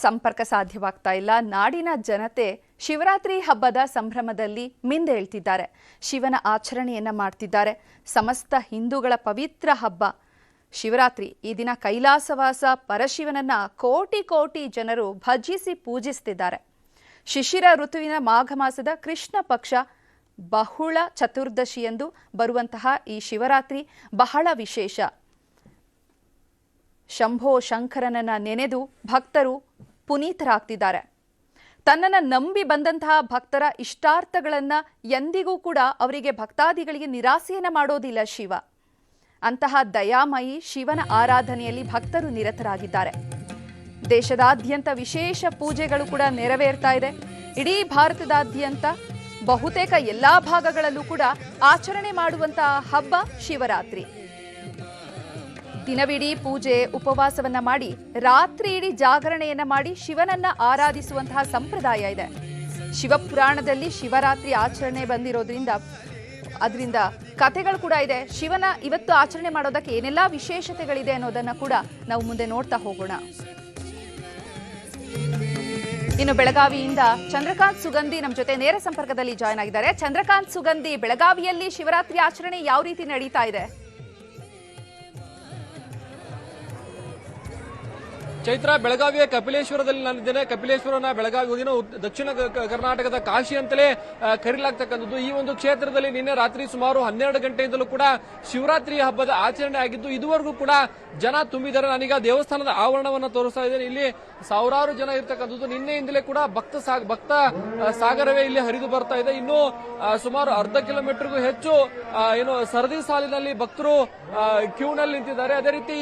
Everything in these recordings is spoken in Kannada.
ಸಂಪರ್ಕ ಸಾಧ್ಯವಾಗ್ತಾ ಇಲ್ಲ. ನಾಡಿನ ಜನತೆ ಶಿವರಾತ್ರಿ ಹಬ್ಬದ ಸಂಭ್ರಮದಲ್ಲಿ ಮಿಂದೇಳ್ತಿದ್ದಾರೆ. ಶಿವನ ಆಚರಣೆಯನ್ನ ಮಾಡ್ತಿದ್ದಾರೆ. ಸಮಸ್ತ ಹಿಂದೂಗಳ ಪವಿತ್ರ ಹಬ್ಬ ಶಿವರಾತ್ರಿ. ಈ ದಿನ ಕೈಲಾಸವಾಸ ಪರಶಿವನನ್ನ ಕೋಟಿ ಕೋಟಿ ಜನರು ಭಜಿಸಿ ಪೂಜಿಸುತ್ತಿದ್ದಾರೆ. ಶಿಶಿರ ಋತುವಿನ ಮಾಘ ಮಾಸದ ಕೃಷ್ಣ ಪಕ್ಷ ಬಹುಳ ಚತುರ್ದಶಿಯಂದು ಬರುವಂತಹ ಈ ಶಿವರಾತ್ರಿ ಬಹಳ ವಿಶೇಷ. ಶಂಭೋ ಶಂಕರನನ್ನ ನೆನೆದು ಭಕ್ತರು ಪುನೀತರಾಗ್ತಿದ್ದಾರೆ. ತನ್ನನ್ನು ನಂಬಿ ಬಂದಂತಹ ಭಕ್ತರ ಇಷ್ಟಾರ್ಥಗಳನ್ನ ಎಂದಿಗೂ ಕೂಡ ಅವರಿಗೆ ಭಕ್ತಾದಿಗಳಿಗೆ ನಿರಾಸೆಯನ್ನ ಮಾಡೋದಿಲ್ಲ ಶಿವ. ಅಂತಹ ದಯಾಮಯಿ ಶಿವನ ಆರಾಧನೆಯಲ್ಲಿ ಭಕ್ತರು ನಿರತರಾಗಿದ್ದಾರೆ. ದೇಶದಾದ್ಯಂತ ವಿಶೇಷ ಪೂಜೆಗಳು ಕೂಡ ನೆರವೇರ್ತಾ ಇದೆ. ಇಡೀ ಭಾರತದಾದ್ಯಂತ ಬಹುತೇಕ ಎಲ್ಲಾ ಭಾಗಗಳಲ್ಲೂ ಕೂಡ ಆಚರಣೆ ಮಾಡುವಂತಹ ಹಬ್ಬ ಶಿವರಾತ್ರಿ. ದಿನವಿಡೀ ಪೂಜೆ ಉಪವಾಸವನ್ನ ಮಾಡಿ ರಾತ್ರಿ ಇಡೀ ಜಾಗರಣೆಯನ್ನ ಮಾಡಿ ಶಿವನನ್ನ ಆರಾಧಿಸುವಂತಹ ಸಂಪ್ರದಾಯ ಇದೆ. ಶಿವಪುರಾಣದಲ್ಲಿ ಶಿವರಾತ್ರಿ ಆಚರಣೆ ಬಂದಿರೋದ್ರಿಂದ ಅದರಿಂದ ಕಥೆಗಳು ಕೂಡ ಇದೆ. ಶಿವನ ಇವತ್ತು ಆಚರಣೆ ಮಾಡೋದಕ್ಕೆ ಏನೆಲ್ಲಾ ವಿಶೇಷತೆಗಳಿದೆ ಅನ್ನೋದನ್ನ ಕೂಡ ನಾವು ಮುಂದೆ ನೋಡ್ತಾ ಹೋಗೋಣ. ಇನ್ನು ಬೆಳಗಾವಿಯಿಂದ ಚಂದ್ರಕಾಂತ್ ಸುಗಂಧಿ ನಮ್ಮ ಜೊತೆ ನೇರ ಸಂಪರ್ಕದಲ್ಲಿ ಜಾಯ್ನ್ ಆಗಿದ್ದಾರೆ. ಚಂದ್ರಕಾಂತ್ ಸುಗಂಧಿ, ಬೆಳಗಾವಿಯಲ್ಲಿ ಶಿವರಾತ್ರಿ ಆಚರಣೆ ಯಾವ ರೀತಿ ನಡೀತಾ ಇದೆ? ಚೈತ್ರ, ಬೆಳಗಾವಿಯ ಕಪಿಲೇಶ್ವರದಲ್ಲಿ ನಾನಿದ್ದೇನೆ. ಕಪಿಲೇಶ್ವರನ ಬೆಳಗಾವಿ ದಕ್ಷಿಣ ಕರ್ನಾಟಕದ ಕಾಶಿ ಅಂತಲೇ ಕರೀಲಾಗ್ತಕ್ಕಂಥದ್ದು. ಈ ಒಂದು ಕ್ಷೇತ್ರದಲ್ಲಿ ನಿನ್ನೆ ರಾತ್ರಿ ಸುಮಾರು 12 ಗಂಟೆಯಿಂದಲೂ ಕೂಡ ಶಿವರಾತ್ರಿ ಹಬ್ಬದ ಆಚರಣೆ ಆಗಿದ್ದು ಇದುವರೆಗೂ ಕೂಡ ಜನ ತುಂಬಿದ್ದಾರೆ. ನಾನೀಗ ದೇವಸ್ಥಾನದ ಆವರಣವನ್ನು ತೋರಿಸ್ತಾ ಇದ್ದೇನೆ. ಇಲ್ಲಿ ಸಾವಿರಾರು ಜನ ಇರ್ತಕ್ಕಂಥದ್ದು. ನಿನ್ನೆಯಿಂದಲೇ ಕೂಡ ಭಕ್ತ ಸಾಗರವೇ ಇಲ್ಲಿ ಹರಿದು ಬರ್ತಾ ಇದೆ. ಇನ್ನು ಸುಮಾರು ಅರ್ಧ ಕಿಲೋಮೀಟರ್ಗೂ ಹೆಚ್ಚು ಸರದಿ ಸಾಲಿನಲ್ಲಿ ಭಕ್ತರು ಕ್ಯೂನಲ್ಲಿ ನಿಂತಿದ್ದಾರೆ. ಅದೇ ರೀತಿ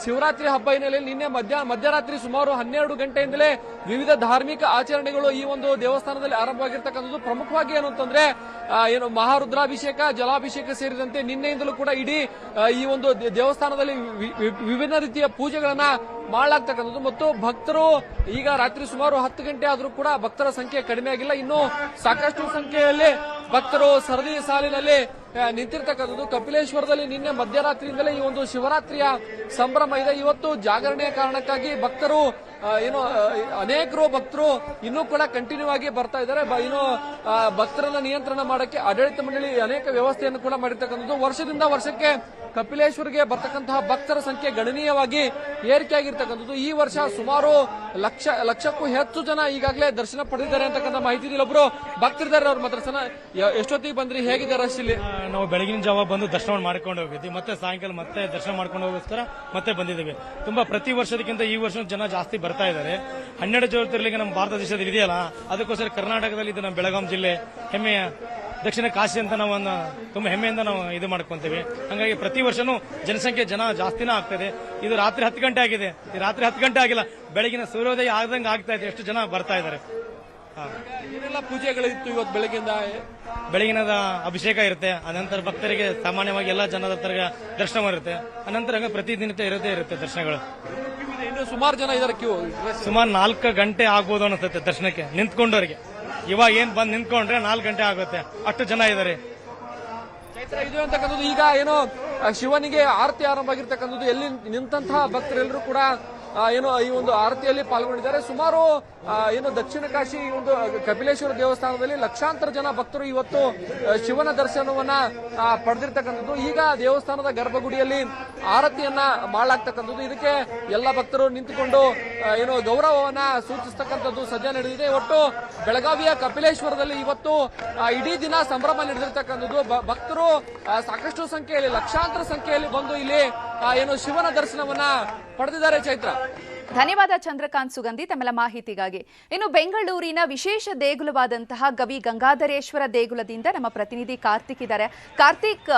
ಶಿವರಾತ್ರಿ ಹಬ್ಬ ಹಿನ್ನೆಲೆಯಲ್ಲಿ ನಿನ್ನೆ ಮಧ್ಯರಾತ್ರಿ ಸುಮಾರು 12 ಗಂಟೆಯಿಂದಲೇ ವಿವಿಧ ಧಾರ್ಮಿಕ ಆಚರಣೆಗಳು ಈ ಒಂದು ದೇವಸ್ಥಾನದಲ್ಲಿ ಆರಂಭವಾಗಿರ್ತಕ್ಕಂಥದ್ದು. ಪ್ರಮುಖವಾಗಿ ಏನು ಅಂತಂದ್ರೆ ಮಹಾರುದ್ರಾಭಿಷೇಕ, ಜಲಾಭಿಷೇಕ ಸೇರಿದಂತೆ ನಿನ್ನೆಯಿಂದಲೂ ಕೂಡ ಇಡೀ ಈ ಒಂದು ದೇವಸ್ಥಾನದಲ್ಲಿ ವಿಭಿನ್ನ ರೀತಿಯ ಪೂಜೆಗಳನ್ನ ಮಾಡಲಾಗ್ತಕ್ಕಂಥದ್ದು. ಮತ್ತು ಭಕ್ತರು ಈಗ ರಾತ್ರಿ ಸುಮಾರು 10 ಗಂಟೆ ಆದರೂ ಕೂಡ ಭಕ್ತರ ಸಂಖ್ಯೆ ಕಡಿಮೆ ಆಗಿಲ್ಲ. ಇನ್ನು ಸಾಕಷ್ಟು ಸಂಖ್ಯೆಯಲ್ಲಿ ಭಕ್ತರು ಸರದಿ ಸಾಲಿನಲ್ಲಿ ನಿಂತಿರ್ತಕ್ಕಂಥದ್ದು. ಕಪಿಲೇಶ್ವರದಲ್ಲಿ ನಿನ್ನೆ ಮಧ್ಯರಾತ್ರಿಯಿಂದಲೇ ಈ ಒಂದು ಶಿವರಾತ್ರಿಯ ಸಂಭ್ರಮ ಇದೆ. ಇವತ್ತು ಜಾಗರಣೆಯ ಕಾರಣಕ್ಕಾಗಿ ಭಕ್ತರು ಅನೇಕರು ಭಕ್ತರು ಇನ್ನೂ ಕೂಡ ಕಂಟಿನ್ಯೂ ಆಗಿ ಬರ್ತಾ ಇದ್ದಾರೆ. ಇನ್ನು ಭಕ್ತರನ್ನ ನಿಯಂತ್ರಣ ಮಾಡಕ್ಕೆ ಆಡಳಿತ ಮಂಡಳಿ ಅನೇಕ ವ್ಯವಸ್ಥೆಯನ್ನು ಕೂಡ ಮಾಡಿರ್ತಕ್ಕಂಥದ್ದು. ವರ್ಷದಿಂದ ವರ್ಷಕ್ಕೆ ಕಪಿಲೇಶ್ವರ್ಗೆ ಬರ್ತಕ್ಕಂತಹ ಭಕ್ತರ ಸಂಖ್ಯೆ ಗಣನೀಯವಾಗಿ ಏರಿಕೆಯಾಗಿರ್ತಕ್ಕಂಥದ್ದು. ಈ ವರ್ಷ ಸುಮಾರು ಲಕ್ಷಕ್ಕೂ ಹೆಚ್ಚು ಜನ ಈಗಾಗಲೇ ದರ್ಶನ ಪಡೆದಿದ್ದಾರೆ ಅಂತಕ್ಕಂಥ ಮಾಹಿತಿ ಇದೆ. ಒಬ್ರು ಭಕ್ತರಿದ್ದಾರೆ, ಅವ್ರ ದರ್ಶನ ಎಷ್ಟೊತ್ತಿಗೆ ಬಂದ್ರಿ, ಹೇಗಿದೆ ರಶ್ ಇಲ್ಲಿ? ನಾವು ಬೆಳಗಿನ ಜಾವ ಬಂದು ದರ್ಶನ ಮಾಡ್ಕೊಂಡು ಹೋಗಿದ್ವಿ, ಮತ್ತೆ ಸಾಯಂಕಾಲ ಮತ್ತೆ ದರ್ಶನ ಮಾಡ್ಕೊಂಡು ಹೋಗೋಸ್ಕರ ಮತ್ತೆ ಬಂದಿದ್ದೀವಿ. ತುಂಬಾ ಪ್ರತಿ ವರ್ಷದಕ್ಕಿಂತ ಈ ವರ್ಷ ಜನ ಜಾಸ್ತಿ ಬರ್ತಾ ಇದ್ದಾರೆ. 12 ಜ್ಯೋತಿರ್ಲಿಂಗ ನಮ್ಮ ಭಾರತ ದೇಶದಲ್ಲಿ ಇದೆಯಲ್ಲ, ಅದಕ್ಕೋಸ್ಕರ ಕರ್ನಾಟಕದಲ್ಲಿ ಇದು ನಮ್ಮ ಬೆಳಗಾಂ ಜಿಲ್ಲೆ ಹೆಮ್ಮೆಯ ದಕ್ಷಿಣ ಕಾಶಿ ಅಂತ ನಾವು ತುಂಬಾ ಹೆಮ್ಮೆಯಿಂದ ನಾವು ಇದು ಮಾಡ್ಕೊಂತೀವಿ. ಹಾಗಾಗಿ ಪ್ರತಿ ವರ್ಷನೂ ಜನಸಂಖ್ಯೆ ಜಾಸ್ತಿನೇ ಆಗ್ತದೆ. ಇದು ರಾತ್ರಿ 10 ಗಂಟೆ ಆಗಿದೆ. ಈ ರಾತ್ರಿ 10 ಗಂಟೆ ಆಗಿಲ್ಲ, ಬೆಳಗಿನ ಸೂರ್ಯೋದಯ ಆಗದಂಗೆ ಆಗ್ತಾ ಇದೆ. ಎಷ್ಟು ಜನ ಬರ್ತಾ ಇದ್ದಾರೆ. ಏನೆಲ್ಲ ಪೂಜೆಗಳಿತ್ತು ಇವತ್ತು ಬೆಳಗ್ಗಿಂದ? ಬೆಳಗಿನದ ಅಭಿಷೇಕ ಇರುತ್ತೆ, ಅನಂತರ ಭಕ್ತರಿಗೆ ಸಾಮಾನ್ಯವಾಗಿ ಎಲ್ಲ ಜನದ ಹತ್ರ ದರ್ಶನ ಇರುತ್ತೆ. ಅನಂತರ ಪ್ರತಿದಿನ ಇರುತ್ತೆ ದರ್ಶನಗಳು. ಇನ್ನು ಸುಮಾರು ಜನ ಇದಾರೆ ಕ್ಯೂ. ಸುಮಾರು 4 ಗಂಟೆ ಆಗ್ಬೋದು ಅನಿಸುತ್ತೆ ದರ್ಶನಕ್ಕೆ ನಿಂತ್ಕೊಂಡವರಿಗೆ. ಇವಾಗ ಏನ್ ಬಂದ್ ನಿಂತ್ಕೊಂಡ್ರೆ 4 ಗಂಟೆ ಆಗುತ್ತೆ, ಅಷ್ಟು ಜನ ಇದ್ದಾರೆ. ಇದು ಅಂತಕ್ಕಂಥದ್ದು ಈಗ ಶಿವನಿಗೆ ಆರತಿ ಆರಂಭ ಆಗಿರ್ತಕ್ಕಂಥದ್ದು. ಎಲ್ಲಿ ನಿಂತಹ ಭಕ್ತರೆಲ್ಲರೂ ಕೂಡ ಈ ಒಂದು ಆರತಿಯಲ್ಲಿ ಪಾಲ್ಗೊಂಡಿದ್ದಾರೆ. ಸುಮಾರು ದಕ್ಷಿಣ ಕಾಶಿ ಈ ಒಂದು ಕಪಿಲೇಶ್ವರ ದೇವಸ್ಥಾನದಲ್ಲಿ ಲಕ್ಷಾಂತರ ಜನ ಭಕ್ತರು ಇವತ್ತು ಶಿವನ ದರ್ಶನವನ್ನ ಪಡೆದಿರ್ತಕ್ಕಂಥದ್ದು. ಈಗ ದೇವಸ್ಥಾನದ ಗರ್ಭಗುಡಿಯಲ್ಲಿ ಆರತಿಯನ್ನ ಮಾಡಲಾಗ್ತಕ್ಕಂಥದ್ದು. ಇದಕ್ಕೆ ಎಲ್ಲ ಭಕ್ತರು ನಿಂತುಕೊಂಡು ಗೌರವವನ್ನ ಸೂಚಿಸ್ತಕ್ಕಂಥದ್ದು ಸದ್ಯ ನಡೆದಿದೆ. ಒಟ್ಟು ಬೆಳಗಾವಿಯ ಕಪಿಲೇಶ್ವರದಲ್ಲಿ ಇವತ್ತು ಇಡೀ ದಿನ ಸಂಭ್ರಮ ನಡೆದಿರ್ತಕ್ಕಂಥದ್ದು. ಭಕ್ತರು ಸಾಕಷ್ಟು ಸಂಖ್ಯೆಯಲ್ಲಿ, ಲಕ್ಷಾಂತರ ಸಂಖ್ಯೆಯಲ್ಲಿ ಬಂದು ಇಲ್ಲಿ ಶಿವನ ದರ್ಶನವನ್ನ ಪಡೆದಿದ್ದಾರೆ. ಚೈತ್ರ, ಧನ್ಯವಾದ ಚಂದ್ರಕಾಂತ್ ಸುಗಂಧಿ ತಮ್ಮೆಲ್ಲ ಮಾಹಿತಿಗಾಗಿ. ಇನ್ನು ಬೆಂಗಳೂರಿನ ವಿಶೇಷ ದೇಗುಲವಾದಂತಹ ಗವಿ ಗಂಗಾಧರೇಶ್ವರ ದೇಗುಲದಿಂದ ನಮ್ಮ ಪ್ರತಿನಿಧಿ ಕಾರ್ತಿಕ್ ಇದ್ದಾರೆ. ಕಾರ್ತಿಕ್,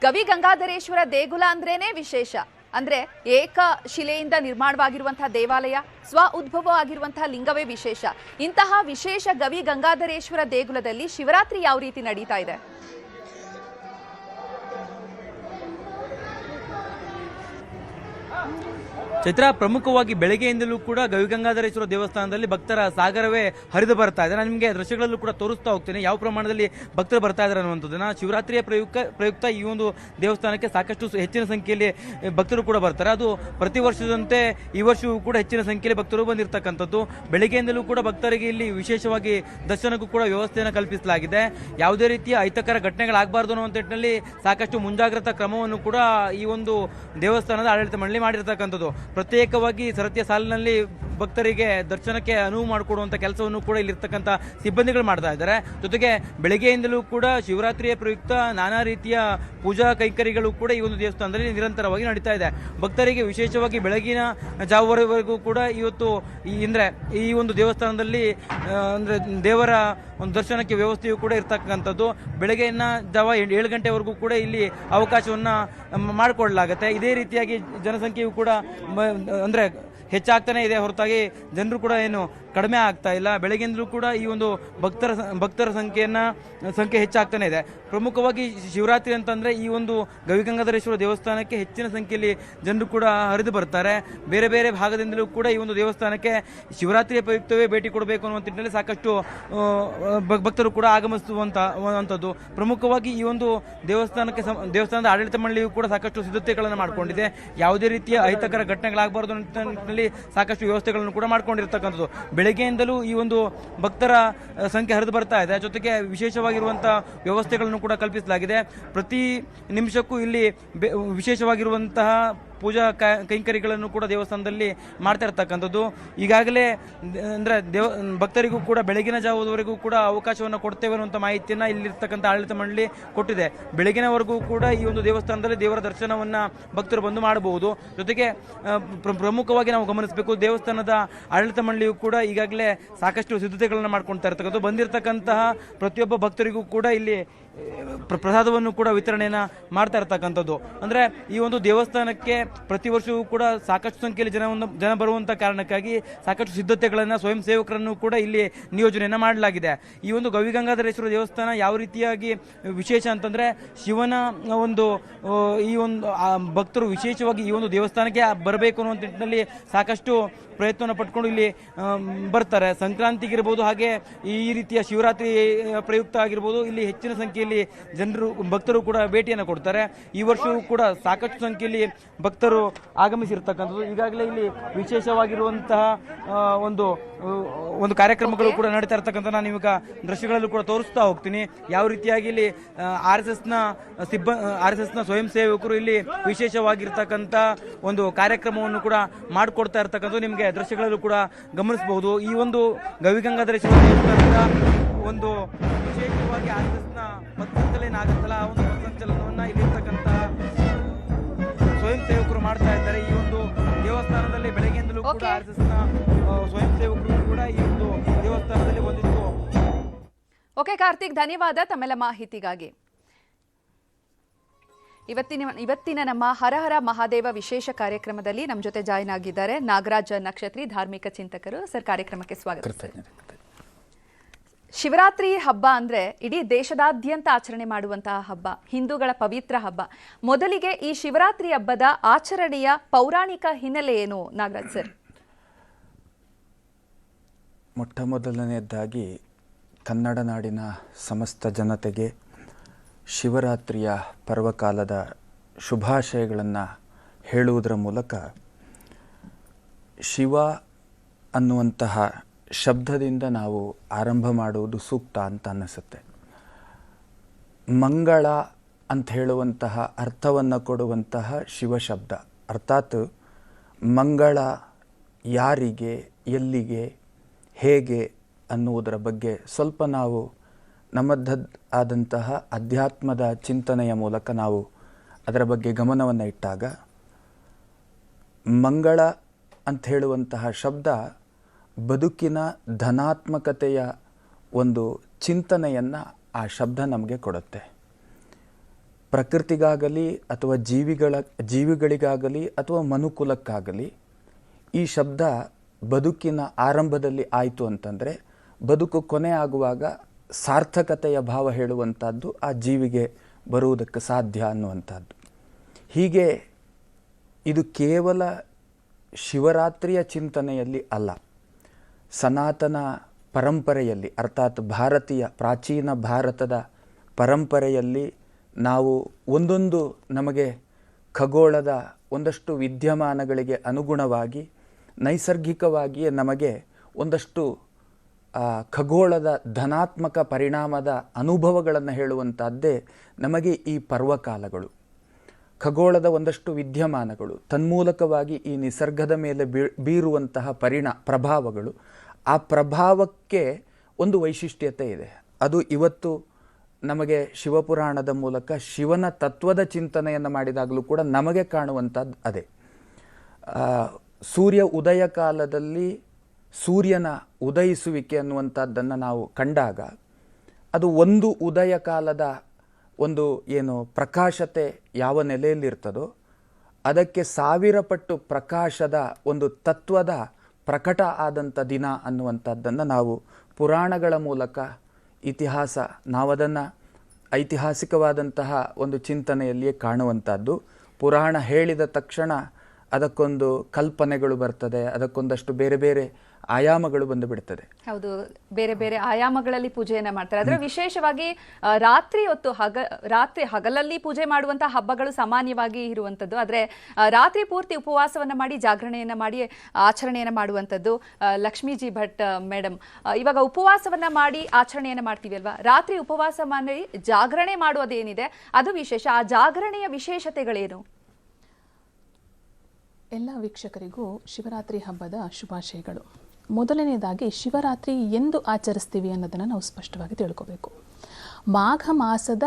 ಗವಿ ಗಂಗಾಧರೇಶ್ವರ ದೇಗುಲ ಅಂದ್ರೇನೆ ವಿಶೇಷ. ಅಂದ್ರೆ ಏಕ ಶಿಲೆಯಿಂದ ನಿರ್ಮಾಣವಾಗಿರುವಂತಹ ದೇವಾಲಯ, ಸ್ವ ಉದ್ಭವ ಆಗಿರುವಂತಹ ಲಿಂಗವೇ ವಿಶೇಷ. ಇಂತಹ ವಿಶೇಷ ಗವಿ ಗಂಗಾಧರೇಶ್ವರ ದೇಗುಲದಲ್ಲಿ ಶಿವರಾತ್ರಿ ಯಾವ ರೀತಿ ನಡೀತಾ ಇದೆ? ಚೈತ್ರ, ಪ್ರಮುಖವಾಗಿ ಬೆಳಗ್ಗೆಯಿಂದಲೂ ಕೂಡ ಗವಿಗಂಗಾಧರೇಶ್ವರ ದೇವಸ್ಥಾನದಲ್ಲಿ ಭಕ್ತರ ಸಾಗರವೇ ಹರಿದು ಬರ್ತಾ ಇದೆ. ನಾನು ನಿಮಗೆ ದೃಶ್ಯಗಳಲ್ಲೂ ಕೂಡ ತೋರಿಸ್ತಾ ಹೋಗ್ತೇನೆ ಯಾವ ಪ್ರಮಾಣದಲ್ಲಿ ಭಕ್ತರು ಬರ್ತಾ ಇದ್ದಾರೆ ಅನ್ನುವಂಥದ್ದನ್ನ. ಶಿವರಾತ್ರಿಯ ಪ್ರಯುಕ್ತ ಈ ಒಂದು ದೇವಸ್ಥಾನಕ್ಕೆ ಸಾಕಷ್ಟು ಹೆಚ್ಚಿನ ಸಂಖ್ಯೆಯಲ್ಲಿ ಭಕ್ತರು ಕೂಡ ಬರ್ತಾರೆ. ಅದು ಪ್ರತಿ ವರ್ಷದಂತೆ ಈ ವರ್ಷವೂ ಕೂಡ ಹೆಚ್ಚಿನ ಸಂಖ್ಯೆಯಲ್ಲಿ ಭಕ್ತರು ಬಂದಿರತಕ್ಕಂಥದ್ದು. ಬೆಳಗ್ಗೆಯಿಂದಲೂ ಕೂಡ ಭಕ್ತರಿಗೆ ಇಲ್ಲಿ ವಿಶೇಷವಾಗಿ ದರ್ಶನಕ್ಕೂ ಕೂಡ ವ್ಯವಸ್ಥೆಯನ್ನು ಕಲ್ಪಿಸಲಾಗಿದೆ. ಯಾವುದೇ ರೀತಿಯ ಅಹಿತಕರ ಘಟನೆಗಳಾಗಬಾರ್ದು ಅನ್ನುವಂಥ ನಿಟ್ಟಿನಲ್ಲಿ ಸಾಕಷ್ಟು ಮುಂಜಾಗ್ರತಾ ಕ್ರಮವನ್ನು ಕೂಡ ಈ ಒಂದು ದೇವಸ್ಥಾನದ ಆಡಳಿತ ಮಂಡಳಿ ಮಾಡಿರ್ತಕ್ಕಂಥದ್ದು. ಪ್ರತ್ಯೇಕವಾಗಿ ಸರತಿಯ ಸಾಲಿನಲ್ಲಿ ಭಕ್ತರಿಗೆ ದರ್ಶನಕ್ಕೆ ಅನುವು ಮಾಡಿಕೊಡುವಂಥ ಕೆಲಸವನ್ನು ಕೂಡ ಇಲ್ಲಿರ್ತಕ್ಕಂಥ ಸಿಬ್ಬಂದಿಗಳು ಮಾಡ್ತಾ ಇದ್ದಾರೆ. ಜೊತೆಗೆ ಬೆಳಗ್ಗೆಯಿಂದಲೂ ಕೂಡ ಶಿವರಾತ್ರಿಯ ಪ್ರಯುಕ್ತ ನಾನಾ ರೀತಿಯ ಪೂಜಾ ಕೈಂಕರ್ಯಗಳು ಕೂಡ ಈ ಒಂದು ದೇವಸ್ಥಾನದಲ್ಲಿ ನಿರಂತರವಾಗಿ ನಡೀತಾ ಇದೆ. ಭಕ್ತರಿಗೆ ವಿಶೇಷವಾಗಿ ಬೆಳಗಿನ ಜಾವವರೆಗೂ ಕೂಡ ಇವತ್ತು ಈ ಒಂದು ದೇವಸ್ಥಾನದಲ್ಲಿ ಅಂದರೆ ದೇವರ ಒಂದು ದರ್ಶನಕ್ಕೆ ವ್ಯವಸ್ಥೆಯು ಕೂಡ ಇರ್ತಕ್ಕಂಥದ್ದು. ಬೆಳಗ್ಗೆಯನ್ನು ಜಾವ 7 ಗಂಟೆವರೆಗೂ ಕೂಡ ಇಲ್ಲಿ ಅವಕಾಶವನ್ನು ಮಾಡಿಕೊಡಲಾಗುತ್ತೆ. ಇದೇ ರೀತಿಯಾಗಿ ಜನಸಂಖ್ಯೆಯು ಕೂಡ ಅಂದರೆ ಹೆಚ್ಚಾಗ್ತಾನೆ ಇದೆ ಹೊರತಾಗಿ ಜನರು ಕೂಡ ಏನು ಕಡಿಮೆ ಆಗ್ತಾ ಇಲ್ಲ. ಬೆಳಗ್ಗೆಯಿಂದಲೂ ಕೂಡ ಈ ಒಂದು ಭಕ್ತರ ಸಂಖ್ಯೆ ಹೆಚ್ಚಾಗ್ತಾನೆ ಇದೆ. ಪ್ರಮುಖವಾಗಿ ಶಿವರಾತ್ರಿ ಅಂತಂದರೆ ಈ ಒಂದು ಗವಿಗಂಗಾಧರೇಶ್ವರ ದೇವಸ್ಥಾನಕ್ಕೆ ಹೆಚ್ಚಿನ ಸಂಖ್ಯೆಯಲ್ಲಿ ಜನರು ಕೂಡ ಹರಿದು ಬರ್ತಾರೆ. ಬೇರೆ ಬೇರೆ ಭಾಗದಿಂದಲೂ ಕೂಡ ಈ ಒಂದು ದೇವಸ್ಥಾನಕ್ಕೆ ಶಿವರಾತ್ರಿಯ ಪ್ರಯುಕ್ತವೇ ಭೇಟಿ ಕೊಡಬೇಕು ಅನ್ನುವಂಥ ನಿಟ್ಟಿನಲ್ಲಿ ಸಾಕಷ್ಟು ಭಕ್ತರು ಕೂಡ ಆಗಮಿಸುವಂಥದ್ದು. ಪ್ರಮುಖವಾಗಿ ಈ ಒಂದು ದೇವಸ್ಥಾನದ ಆಡಳಿತ ಮಂಡಳಿಯು ಕೂಡ ಸಾಕಷ್ಟು ಸಿದ್ಧತೆಗಳನ್ನು ಮಾಡಿಕೊಂಡಿದೆ. ಯಾವುದೇ ರೀತಿಯ ಅಹಿತಕರ ಘಟನೆಗಳಾಗಬಾರ್ದು ಅನ್ನೋ ನಿಟ್ಟಿನಲ್ಲಿ ಸಾಕಷ್ಟು ವ್ಯವಸ್ಥೆಗಳನ್ನು ಕೂಡ ಮಾಡಿಕೊಂಡಿರ್ತಕ್ಕಂಥದ್ದು. ಬೆಳಗ್ಗೆಯಿಂದಲೂ ಈ ಒಂದು ಭಕ್ತರ ಸಂಖ್ಯೆ ಹರಿದು ಬರ್ತಾ ಇದೆ. ಜೊತೆಗೆ ವಿಶೇಷವಾಗಿರುವಂಥ ವ್ಯವಸ್ಥೆಗಳನ್ನು ಕೂಡ ಕಲ್ಪಿಸಲಾಗಿದೆ. ಪ್ರತಿ ನಿಮಿಷಕ್ಕೂ ಇಲ್ಲಿ ವಿಶೇಷವಾಗಿರುವಂತಹ ಪೂಜಾ ಕೈಂಕರ್ಯಗಳನ್ನು ಕೂಡ ದೇವಸ್ಥಾನದಲ್ಲಿ ಮಾಡ್ತಾ ಇರ್ತಕ್ಕಂಥದ್ದು. ಈಗಾಗಲೇ ಅಂದರೆ ಭಕ್ತರಿಗೂ ಕೂಡ ಬೆಳಗಿನ ಜಾವದವರೆಗೂ ಕೂಡ ಅವಕಾಶವನ್ನು ಕೊಡ್ತೇವೆ ಅನ್ನುವಂಥ ಮಾಹಿತಿಯನ್ನು ಇಲ್ಲಿರ್ತಕ್ಕಂಥ ಆಡಳಿತ ಮಂಡಳಿ ಕೊಟ್ಟಿದೆ. ಬೆಳಗಿನವರೆಗೂ ಕೂಡ ಈ ಒಂದು ದೇವಸ್ಥಾನದಲ್ಲಿ ದೇವರ ದರ್ಶನವನ್ನು ಭಕ್ತರು ಬಂದು ಮಾಡಬಹುದು. ಜೊತೆಗೆ ಪ್ರಮುಖವಾಗಿ ನಾವು ಗಮನಿಸಬೇಕು, ದೇವಸ್ಥಾನದ ಆಡಳಿತ ಮಂಡಳಿಯು ಕೂಡ ಈಗಾಗಲೇ ಸಾಕಷ್ಟು ಸಿದ್ಧತೆಗಳನ್ನು ಮಾಡ್ಕೊಳ್ತಾ ಇರ್ತಕ್ಕಂಥದ್ದು. ಬಂದಿರತಕ್ಕಂತಹ ಪ್ರತಿಯೊಬ್ಬ ಭಕ್ತರಿಗೂ ಕೂಡ ಇಲ್ಲಿ ಪ್ರಸಾದವನ್ನು ಕೂಡ ವಿತರಣೆಯನ್ನು ಮಾಡ್ತಾ ಇರ್ತಕ್ಕಂಥದ್ದು. ಅಂದರೆ ಈ ಒಂದು ದೇವಸ್ಥಾನಕ್ಕೆ ಪ್ರತಿ ವರ್ಷವೂ ಕೂಡ ಸಾಕಷ್ಟು ಸಂಖ್ಯೆಯಲ್ಲಿ ಜನ ಬರುವಂಥ ಕಾರಣಕ್ಕಾಗಿ ಸಾಕಷ್ಟು ಸಿದ್ಧತೆಗಳನ್ನು ಸ್ವಯಂ ಸೇವಕರನ್ನು ಕೂಡ ಇಲ್ಲಿ ನಿಯೋಜನೆಯನ್ನು ಮಾಡಲಾಗಿದೆ. ಈ ಒಂದು ಗವಿಗಂಗಾಧರೇಶ್ವರ ದೇವಸ್ಥಾನ ಯಾವ ರೀತಿಯಾಗಿ ವಿಶೇಷ ಅಂತಂದರೆ ಶಿವನ ಒಂದು ಭಕ್ತರು ವಿಶೇಷವಾಗಿ ಈ ಒಂದು ದೇವಸ್ಥಾನಕ್ಕೆ ಬರಬೇಕು ಅನ್ನೋ ನಿಟ್ಟಿನಲ್ಲಿ ಸಾಕಷ್ಟು ಪ್ರಯತ್ನವನ್ನು ಪಟ್ಕೊಂಡು ಇಲ್ಲಿ ಬರ್ತಾರೆ. ಸಂಕ್ರಾಂತಿಗಿರ್ಬೋದು, ಹಾಗೆ ಈ ರೀತಿಯ ಶಿವರಾತ್ರಿ ಪ್ರಯುಕ್ತ ಆಗಿರ್ಬೋದು, ಇಲ್ಲಿ ಹೆಚ್ಚಿನ ಸಂಖ್ಯೆಯಲ್ಲಿ ಭಕ್ತರು ಕೂಡ ಭೇಟಿಯನ್ನು ಕೊಡ್ತಾರೆ. ಈ ವರ್ಷವೂ ಕೂಡ ಸಾಕಷ್ಟು ಸಂಖ್ಯೆಯಲ್ಲಿ ಭಕ್ತರು ಆಗಮಿಸಿರ್ತಕ್ಕಂಥದ್ದು. ಈಗಾಗಲೇ ಇಲ್ಲಿ ವಿಶೇಷವಾಗಿರುವಂತಹ ಒಂದು ಕಾರ್ಯಕ್ರಮಗಳು ಕೂಡ ನಡೀತಾ ಇರ್ತಕ್ಕಂಥ ನಾನು ಇವಾಗ ದೃಶ್ಯಗಳಲ್ಲೂ ಕೂಡ ತೋರಿಸ್ತಾ ಹೋಗ್ತೀನಿ. ಯಾವ ರೀತಿಯಾಗಿ ಇಲ್ಲಿ RSSನ ಸ್ವಯಂ ಸೇವಕರು ಇಲ್ಲಿ ವಿಶೇಷವಾಗಿರ್ತಕ್ಕಂಥ ಒಂದು ಕಾರ್ಯಕ್ರಮವನ್ನು ಕೂಡ ಮಾಡಿಕೊಡ್ತಾ ಇರ್ತಕ್ಕಂಥ ನಿಮಗೆ ದೃಶ್ಯಗಳಲ್ಲೂ ಕೂಡ ಗಮನಿಸಬಹುದು. ಈ ಒಂದು ಗವಿಗಂಗಾಧರೇಶ್ವರ ದೇವಸ್ಥಾನದ ಒಂದು ವಿಶೇಷವಾಗಿ RSSನ ಪಥಸಂಚಲನ ಆಗುತ್ತಲ್ಲ, ಆ ಒಂದು ಪಥಸಂಚಲನವನ್ನು ಇಲ್ಲಿರ್ತಕ್ಕಂಥ ಸ್ವಯಂ ಸೇವಕರು ಮಾಡ್ತಾ ಇದ್ದಾರೆ. ಈ ಒಂದು ದೇವಸ್ಥಾನದಲ್ಲಿ ಬೆಳಗ್ಗೆಯಿಂದಲೂ ಕೂಡ RSSನ ಸ್ವಯಂ ಸೇವಕರು ಕೂಡ ಈ ಒಂದು ದೇವಸ್ಥಾನದಲ್ಲಿ ಬಂದಿತ್ತು. ಓಕೆ ಕಾರ್ತಿಕ್, ಧನ್ಯವಾದ ತಮ್ಮೆಲ್ಲ ಮಾಹಿತಿಗಾಗಿ. ಇವತ್ತಿನ ನಮ್ಮ ಹರಹರ ಮಹಾದೇವ ವಿಶೇಷ ಕಾರ್ಯಕ್ರಮದಲ್ಲಿ ನಮ್ಮ ಜೊತೆ ಜಾಯ್ನ್ ಆಗಿದ್ದಾರೆ ನಾಗರಾಜ ನಕ್ಷತ್ರಿ, ಧಾರ್ಮಿಕ ಚಿಂತಕರು. ಸರ್, ಕಾರ್ಯಕ್ರಮಕ್ಕೆ ಸ್ವಾಗತ. ಶಿವರಾತ್ರಿ ಹಬ್ಬ ಅಂದ್ರೆ ಇಡೀ ದೇಶದಾದ್ಯಂತ ಆಚರಣೆ ಮಾಡುವಂತಹ ಹಬ್ಬ, ಹಿಂದೂಗಳ ಪವಿತ್ರ ಹಬ್ಬ. ಮೊದಲಿಗೆ ಈ ಶಿವರಾತ್ರಿ ಹಬ್ಬದ ಆಚರಣೆಯ ಪೌರಾಣಿಕ ಹಿನ್ನೆಲೆ ಏನು ನಾಗರಾಜ್ ಸರ್? ಮೊಟ್ಟ ಮೊದಲನೆಯದಾಗಿ ಕನ್ನಡ ನಾಡಿನ ಸಮಸ್ತ ಜನತೆಗೆ ಶಿವರಾತ್ರಿಯ ಪರ್ವಕಾಲದ ಶುಭಾಶಯಗಳನ್ನು ಹೇಳುವುದರ ಮೂಲಕ ಶಿವ ಅನ್ನುವಂತಹ ಶಬ್ದದಿಂದ ನಾವು ಆರಂಭ ಮಾಡುವುದು ಸೂಕ್ತ ಅಂತ ಅನ್ನಿಸುತ್ತೆ. ಮಂಗಳ ಅಂತ ಹೇಳುವಂತಹ ಅರ್ಥವನ್ನು ಕೊಡುವಂತಹ ಶಿವ ಶಬ್ದ, ಅರ್ಥಾತ್ ಮಂಗಳ ಯಾರಿಗೆ, ಎಲ್ಲಿಗೆ, ಹೇಗೆ ಅನ್ನುವುದರ ಬಗ್ಗೆ ಸ್ವಲ್ಪ ನಾವು ನಮ್ಮದೇ ಆದಂತಹ ಅಧ್ಯಾತ್ಮದ ಚಿಂತನೆಯ ಮೂಲಕ ನಾವು ಅದರ ಬಗ್ಗೆ ಗಮನವನ್ನು ಇಟ್ಟಾಗ, ಮಂಗಳ ಅಂತ ಹೇಳುವಂತಹ ಶಬ್ದ ಬದುಕಿನ ಧನಾತ್ಮಕತೆಯ ಒಂದು ಚಿಂತನೆಯನ್ನು ಆ ಶಬ್ದ ನಮಗೆ ಕೊಡುತ್ತೆ. ಪ್ರಕೃತಿಗಾಗಲಿ ಅಥವಾ ಜೀವಿಗಳಿಗಾಗಲಿ ಅಥವಾ ಮನುಕುಲಕ್ಕಾಗಲಿ ಈ ಶಬ್ದ ಬದುಕಿನ ಆರಂಭದಲ್ಲಿ ಆಯಿತು ಅಂತಂದರೆ ಬದುಕು ಕೊನೆ ಆಗುವಾಗ ಸಾರ್ಥಕತೆಯ ಭಾವ ಹೇಳುವಂಥದ್ದು ಆ ಜೀವಿಗೆ ಬರುವುದಕ್ಕೆ ಸಾಧ್ಯ ಅನ್ನುವಂಥದ್ದು. ಹೀಗೆ ಇದು ಕೇವಲ ಶಿವರಾತ್ರಿಯ ಚಿಂತನೆಯಲ್ಲಿ ಅಲ್ಲ, ಸನಾತನ ಪರಂಪರೆಯಲ್ಲಿ, ಅರ್ಥಾತ್ ಭಾರತೀಯ ಪ್ರಾಚೀನ ಭಾರತದ ಪರಂಪರೆಯಲ್ಲಿ ನಾವು ಒಂದೊಂದು ನಮಗೆ ಖಗೋಳದ ಒಂದಷ್ಟು ವಿದ್ಯಮಾನಗಳಿಗೆ ಅನುಗುಣವಾಗಿ ನೈಸರ್ಗಿಕವಾಗಿಯೇ ನಮಗೆ ಒಂದಷ್ಟು ಖಗೋಳದ ಧನಾತ್ಮಕ ಪರಿಣಾಮದ ಅನುಭವಗಳನ್ನು ಹೇಳುವಂಥದ್ದೇ ನಮಗೆ ಈ ಪರ್ವಕಾಲಗಳು. ಖಗೋಳದ ಒಂದಷ್ಟು ವಿದ್ಯಮಾನಗಳು, ತನ್ಮೂಲಕವಾಗಿ ಈ ನಿಸರ್ಗದ ಮೇಲೆ ಬೀರುವಂತಹ ಪ್ರಭಾವಗಳು, ಆ ಪ್ರಭಾವಕ್ಕೆ ಒಂದು ವೈಶಿಷ್ಟ್ಯತೆ ಇದೆ. ಅದು ಇವತ್ತು ನಮಗೆ ಶಿವಪುರಾಣದ ಮೂಲಕ ಶಿವನ ತತ್ವದ ಚಿಂತನೆಯನ್ನು ಮಾಡಿದಾಗಲೂ ಕೂಡ ನಮಗೆ ಕಾಣುವಂಥದ್ದು ಅದೇ. ಸೂರ್ಯ ಉದಯ ಕಾಲದಲ್ಲಿ ಸೂರ್ಯನ ಉದಯಿಸುವಿಕೆ ಅನ್ನುವಂಥದ್ದನ್ನು ನಾವು ಕಂಡಾಗ ಅದು ಒಂದು ಉದಯ ಕಾಲದ ಒಂದು ಏನು ಪ್ರಕಾಶತೆ ಯಾವ ನೆಲೆಯಲ್ಲಿರ್ತದೋ ಅದಕ್ಕೆ 1000 ಪಟ್ಟು ಪ್ರಕಾಶದ ಒಂದು ತತ್ವದ ಪ್ರಕಟ ಆದಂಥ ದಿನ ಅನ್ನುವಂಥದ್ದನ್ನು ನಾವು ಪುರಾಣಗಳ ಮೂಲಕ ಇತಿಹಾಸ ನಾವದನ್ನು ಐತಿಹಾಸಿಕವಾದಂತಹ ಒಂದು ಚಿಂತನೆಯಲ್ಲಿಯೇ ಕಾಣುವಂಥದ್ದು. ಪುರಾಣ ಹೇಳಿದ ತಕ್ಷಣ ಅದಕ್ಕೊಂದು ಕಲ್ಪನೆಗಳು ಬರ್ತದೆ, ಅದಕ್ಕೊಂದಷ್ಟು ಬೇರೆ ಬೇರೆ ಆಯಾಮಗಳು ಬಂದು ಬಿಡ್ತದೆ. ಹೌದು, ಬೇರೆ ಬೇರೆ ಆಯಾಮಗಳಲ್ಲಿ ಪೂಜೆಯನ್ನ ಮಾಡ್ತಾರೆ. ಅದರ ವಿಶೇಷವಾಗಿ ರಾತ್ರಿ ಹೊತ್ತು ಹಗಲಲ್ಲಿ ಪೂಜೆ ಮಾಡುವಂತಹ ಹಬ್ಬಗಳು ಸಾಮಾನ್ಯವಾಗಿ ಇರುವಂಥದ್ದು. ಆದರೆ ರಾತ್ರಿ ಪೂರ್ತಿ ಉಪವಾಸವನ್ನ ಮಾಡಿ ಜಾಗರಣೆಯನ್ನ ಮಾಡಿ ಆಚರಣೆಯನ್ನ ಮಾಡುವಂಥದ್ದು. ಲಕ್ಷ್ಮೀಜಿ ಭಟ್ ಮೇಡಮ್, ಇವಾಗ ಉಪವಾಸವನ್ನ ಮಾಡಿ ಆಚರಣೆಯನ್ನ ಮಾಡ್ತೀವಿ ಅಲ್ವಾ, ರಾತ್ರಿ ಉಪವಾಸ ಮಾಡಿ ಜಾಗರಣೆ ಮಾಡೋದೇನಿದೆ ಅದು ವಿಶೇಷ. ಆ ಜಾಗರಣೆಯ ವಿಶೇಷತೆಗಳೇನು? ಎಲ್ಲ ವೀಕ್ಷಕರಿಗೂ ಶಿವರಾತ್ರಿ ಹಬ್ಬದ ಶುಭಾಶಯಗಳು. ಮೊದಲನೇದಾಗಿ ಶಿವರಾತ್ರಿ ಎಂದು ಆಚರಿಸ್ತೀವಿ ಅನ್ನೋದನ್ನು ನಾವು ಸ್ಪಷ್ಟವಾಗಿ ತಿಳ್ಕೋಬೇಕು. ಮಾಘ ಮಾಸದ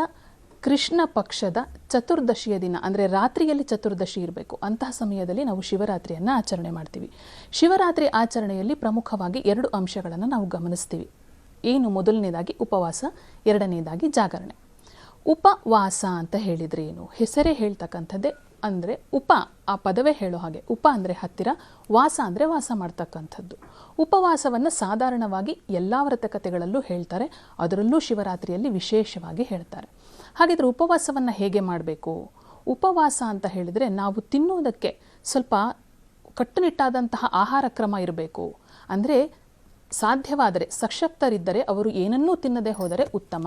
ಕೃಷ್ಣ ಪಕ್ಷದ ಚತುರ್ದಶಿಯ ದಿನ, ಅಂದರೆ ರಾತ್ರಿಯಲ್ಲಿ ಚತುರ್ದಶಿ ಇರಬೇಕು, ಅಂತಹ ಸಮಯದಲ್ಲಿ ನಾವು ಶಿವರಾತ್ರಿಯನ್ನು ಆಚರಣೆ ಮಾಡ್ತೀವಿ. ಶಿವರಾತ್ರಿ ಆಚರಣೆಯಲ್ಲಿ ಪ್ರಮುಖವಾಗಿ 2 ಅಂಶಗಳನ್ನು ನಾವು ಗಮನಿಸ್ತೀವಿ. ಏನು? ಮೊದಲನೇದಾಗಿ ಉಪವಾಸ, ಎರಡನೇದಾಗಿ ಜಾಗರಣೆ. ಉಪವಾಸ ಅಂತ ಹೇಳಿದರೆ ಏನು? ಹೆಸರೇ ಹೇಳ್ತಕ್ಕಂಥದ್ದೇ. ಅಂದರೆ ಆ ಪದವೇ ಹೇಳೋ ಹಾಗೆ, ಅಂದರೆ ಹತ್ತಿರ, ವಾಸ ಅಂದರೆ ವಾಸ ಮಾಡ್ತಕ್ಕಂಥದ್ದು. ಉಪವಾಸವನ್ನು ಸಾಧಾರಣವಾಗಿ ಎಲ್ಲ ವ್ರತಕಥೆಗಳಲ್ಲೂ ಹೇಳ್ತಾರೆ, ಅದರಲ್ಲೂ ಶಿವರಾತ್ರಿಯಲ್ಲಿ ವಿಶೇಷವಾಗಿ ಹೇಳ್ತಾರೆ. ಹಾಗಿದ್ರೆ ಉಪವಾಸವನ್ನು ಹೇಗೆ ಮಾಡಬೇಕು? ಉಪವಾಸ ಅಂತ ಹೇಳಿದರೆ ನಾವು ತಿನ್ನೋದಕ್ಕೆ ಸ್ವಲ್ಪ ಕಟ್ಟುನಿಟ್ಟಾದಂತಹ ಆಹಾರ ಕ್ರಮ ಇರಬೇಕು. ಅಂದರೆ ಸಾಧ್ಯವಾದರೆ ಸಶಕ್ತರಿದ್ದರೆ ಅವರು ಏನನ್ನೂ ತಿನ್ನದೇ ಹೋದರೆ ಉತ್ತಮ.